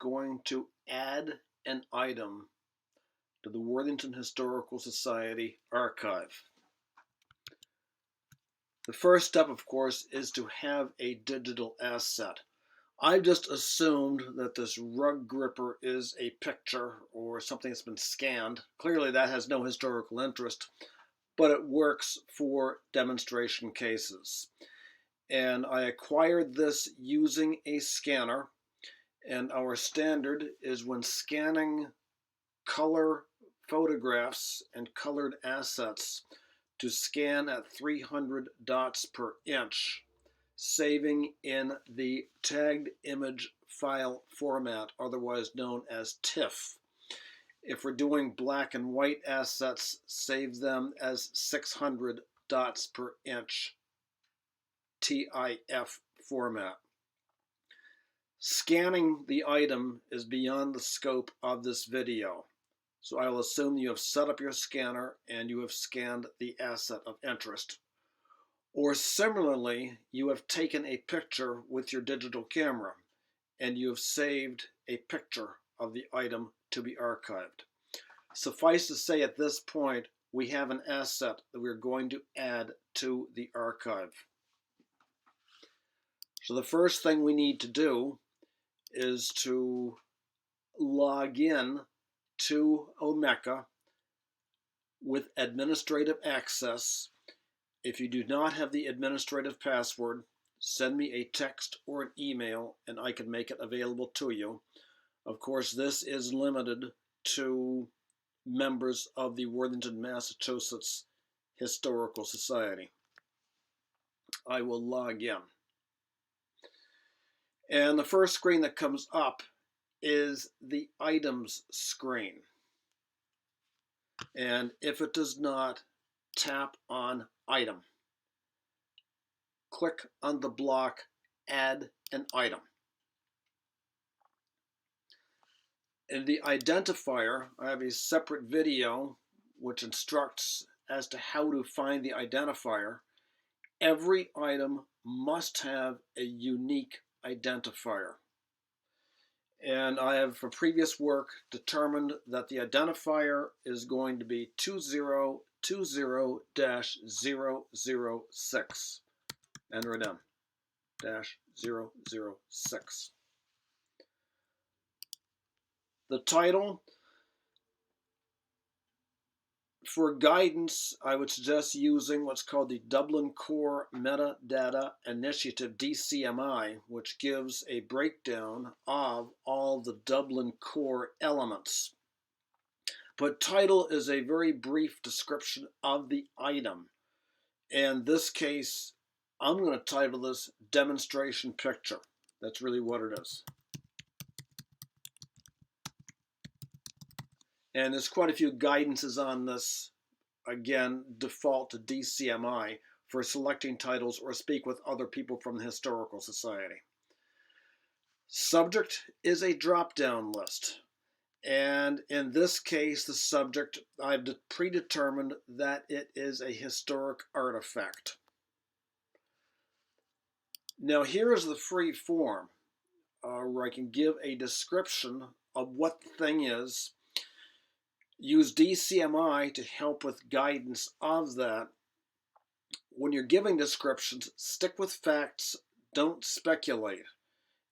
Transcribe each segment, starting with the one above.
going to add an item to the Worthington Historical Society archive. The first step, of course, is to have a digital asset. I've just assumed that this rug gripper is a picture or something that's been scanned. Clearly that has no historical interest, but it works for demonstration cases. And I acquired this using a scanner, and our standard is when scanning color photographs and colored assets to scan at 300 dots per inch, saving in the tagged image file format, otherwise known as TIFF. If we're doing black and white assets, save them as 600 dots per inch TIF format. Scanning the item is beyond the scope of this video, so I will assume you have set up your scanner and you have scanned the asset of interest. Or similarly, you have taken a picture with your digital camera and you have saved a picture of the item to be archived. Suffice to say, at this point, we have an asset that we're going to add to the archive. So the first thing we need to do is to log in to Omeka with administrative access. If you do not have the administrative password, send me a text or an email and I can make it available to you. Of course, this is limited to members of the Worthington, Massachusetts Historical Society. I will log in. And the first screen that comes up is the items screen. And if it does not, tap on item. Click on the block add an item. In the identifier, I have a separate video which instructs as to how to find the identifier. Every item must have a unique identifier. And I have, for previous work, determined that the identifier is going to be 2020-006. Enter it in, -006. The title, for guidance, I would suggest using what's called the Dublin Core Metadata Initiative, DCMI, which gives a breakdown of all the Dublin Core elements. But title is a very brief description of the item. In this case, I'm going to title this Demonstration Picture. That's really what it is. And there's quite a few guidances on this. Again, default to DCMI for selecting titles or speak with other people from the Historical Society. Subject is a drop-down list. And in this case, the subject, I've predetermined that it is a historic artifact. Now here is the free form where I can give a description of what the thing is. Use DCMI to help with guidance of that. When you're giving descriptions, stick with facts, don't speculate.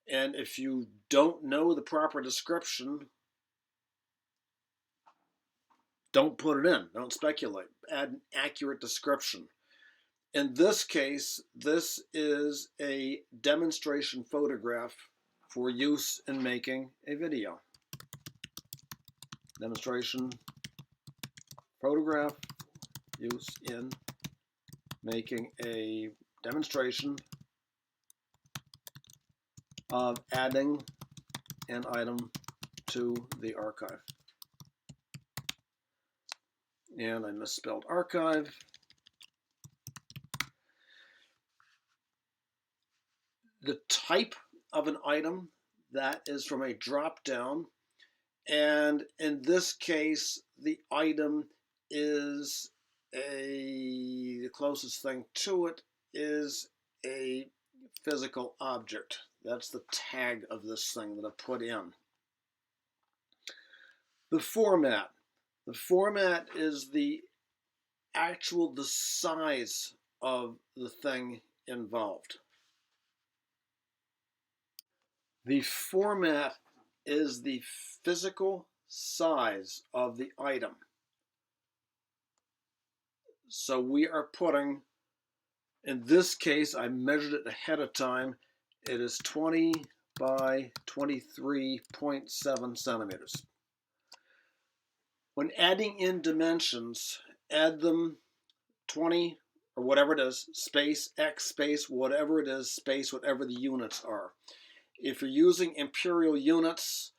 And if you don't know the proper description, don't put it in, don't speculate. Add an accurate description. In this case, this is a demonstration photograph for use in making a video. Demonstration photograph, use in making a demonstration of adding an item to the archive. And I misspelled archive. The type of an item, that is from a drop-down. And in this case, the item is the closest thing to it is a physical object. That's the tag of this thing that I put in. The format. The format is the size of the thing involved. The format is the physical size of the item. So we are putting, in this case, I measured it ahead of time. It is 20 by 23.7 centimeters. When adding in dimensions, add them 20 or whatever it is, space, X space, whatever it is, space, whatever the units are. If you're using imperial units,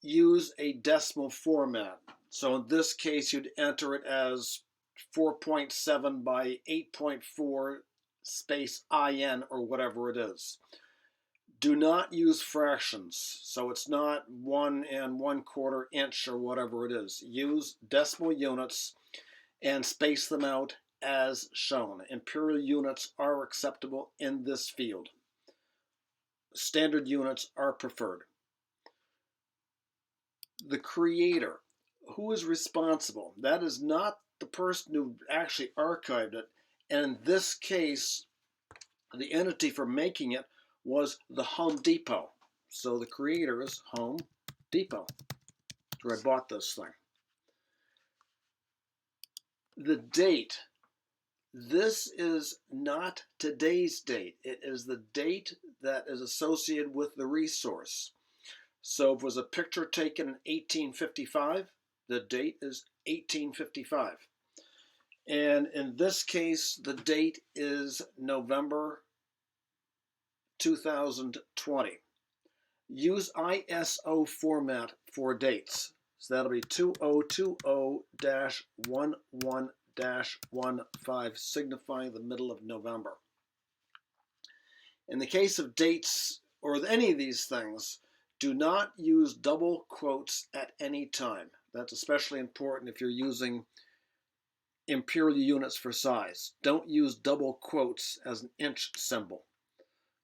use a decimal format. So in this case, you'd enter it as 4.7 by 8.4 space IN or whatever it is. Do not use fractions. So it's not 1 1/4 inch or whatever it is. Use decimal units and space them out as shown. Imperial units are acceptable in this field. Standard units are preferred. The creator. Who is responsible? That is not the person who actually archived it. And in this case, the entity for making it was the Home Depot. So the creator is Home Depot, where I bought this thing. The date. This is not today's date. It is the date that is associated with the resource. So if it was a picture taken in 1855, the date is 1855. And in this case, the date is November 2020. Use ISO format for dates. So that'll be 2020-11-15, signifying the middle of November. In the case of dates or any of these things, do not use double quotes at any time. That's especially important if you're using imperial units for size. Don't use double quotes as an inch symbol.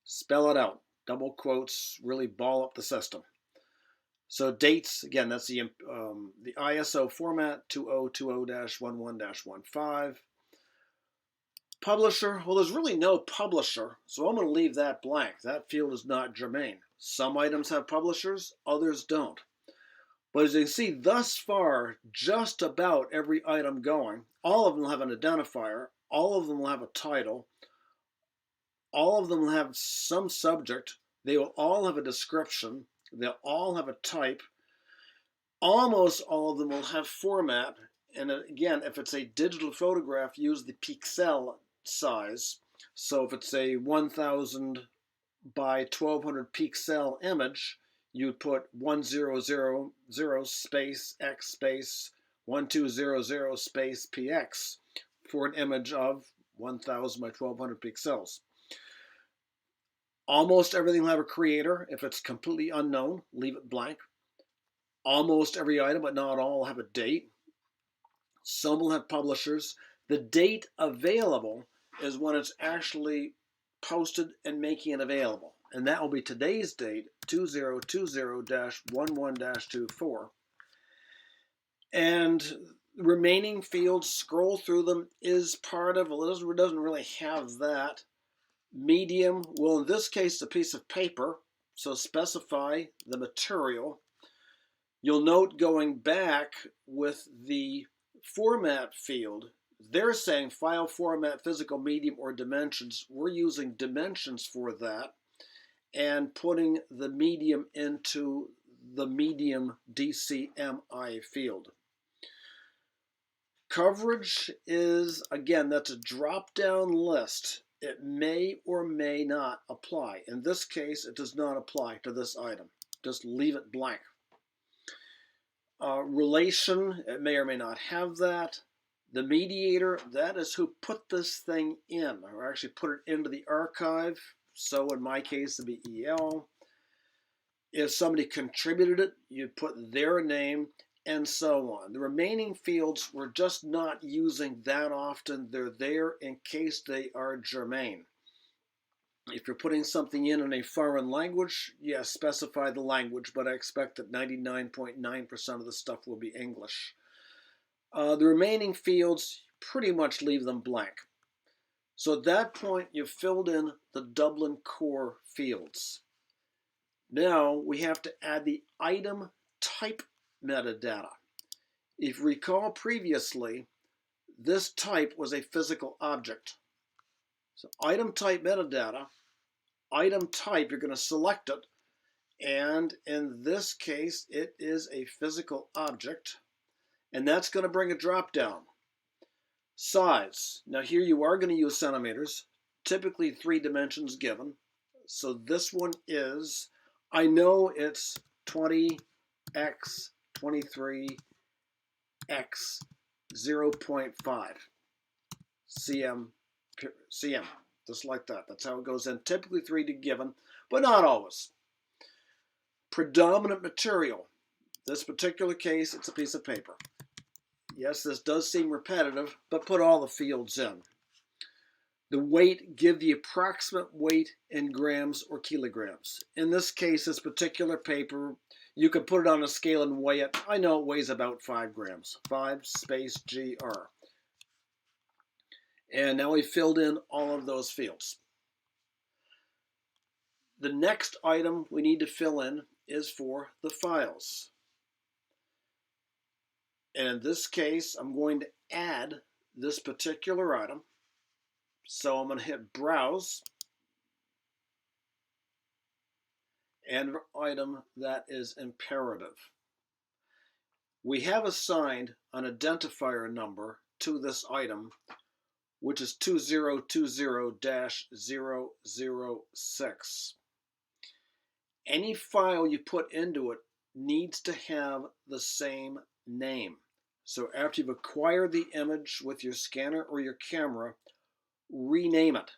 Spell it out. Double quotes really ball up the system. So dates, again, that's the ISO format, 2020-11-15. Publisher, well, there's really no publisher, so I'm going to leave that blank. That field is not germane. Some items have publishers, others don't. But as you can see, thus far, just about every item going, all of them will have an identifier, all of them will have a title, all of them will have some subject, they will all have a description, they'll all have a type, almost all of them will have format, and again, if it's a digital photograph, use the pixel size. So if it's a 1000 by 1200 pixel image, you'd put 1000 space X space 1200 space PX for an image of 1000 by 1200 pixels. Almost everything will have a creator. If it's completely unknown, leave it blank. Almost every item, but not all, will have a date. Some will have publishers. The date available is when it's actually posted and making it available. And that will be today's date, 2020-11-24. And remaining fields, scroll through them, is part of, well, it doesn't really have that. Medium, well, in this case, a piece of paper, so specify the material. You'll note going back with the format field, they're saying file format, physical medium, or dimensions. We're using dimensions for that and putting the medium into the medium DCMI field. Coverage is, again, that's a drop-down list. It may or may not apply. In this case, it does not apply to this item. Just leave it blank. Relation, it may or may not have that. The mediator, that is who put this thing in, or actually put it into the archive. So in my case, it'd be EL. If somebody contributed it, you'd put their name, and so on. The remaining fields we're just not using that often. They're there in case they are germane. If you're putting something in a foreign language, yes, specify the language, but I expect that 99.9% of the stuff will be English. The remaining fields, pretty much leave them blank. So at that point, you've filled in the Dublin core fields. Now we have to add the item type metadata. If you recall previously, this type was a physical object. So item type metadata, item type, you're going to select it, and in this case it is a physical object, and that's going to bring a drop down. Size, now here you are going to use centimeters, typically 3 dimensions given. So this one is, I know it's 20x 23x 0.5 cm, just like that. That's how it goes in. Typically 3 given, but not always. Predominant material. This particular case, it's a piece of paper. Yes, this does seem repetitive, but put all the fields in. The weight, give the approximate weight in grams or kilograms. In this case, this particular paper, you could put it on a scale and weigh it. I know it weighs about 5 grams. 5 space GR. And now we filled in all of those fields. The next item we need to fill in is for the files. And in this case, I'm going to add this particular item. So I'm going to hit Browse, and an item that is imperative. We have assigned an identifier number to this item, which is 2020-006. Any file you put into it needs to have the same name. So after you've acquired the image with your scanner or your camera, rename it.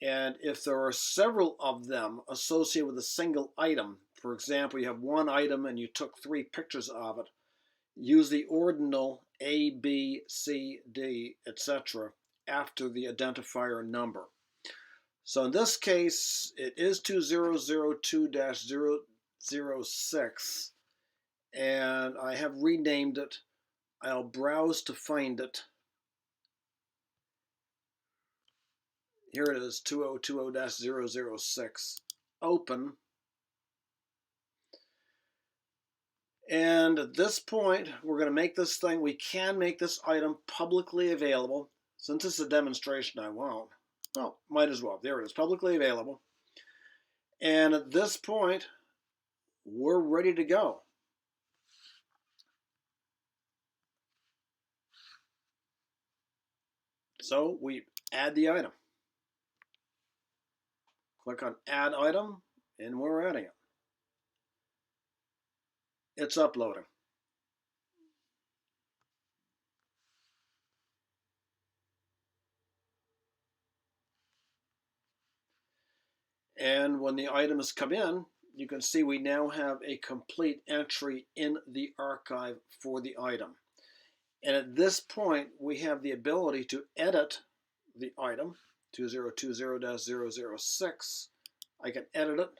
And if there are several of them associated with a single item, for example, you have one item and you took 3 pictures of it, use the ordinal A, B, C, D, etc. after the identifier number. So in this case, it is 2002-006, and I have renamed it. I'll browse to find it. Here it is, 2020-006. Open. And at this point, we're going to make this thing, we can make this item publicly available. Since it's a demonstration, I won't. Well, might as well. There it is, publicly available. And at this point, we're ready to go. So we add the item. Click on Add Item, and we're adding it. It's uploading. And when the items come in, you can see we now have a complete entry in the archive for the item. And at this point, we have the ability to edit the item, 2020-006. I can edit it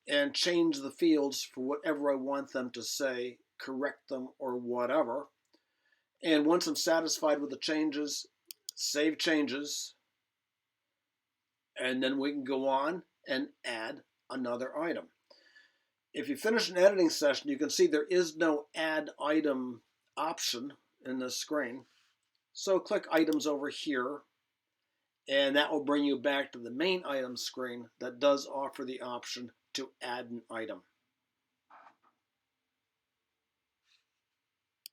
and change the fields for whatever I want them to say, correct them, or whatever. And once I'm satisfied with the changes, save changes, and then we can go on and add another item. If you finish an editing session, you can see there is no add item option in this screen. So click items over here, and that will bring you back to the main item screen that does offer the option to add an item.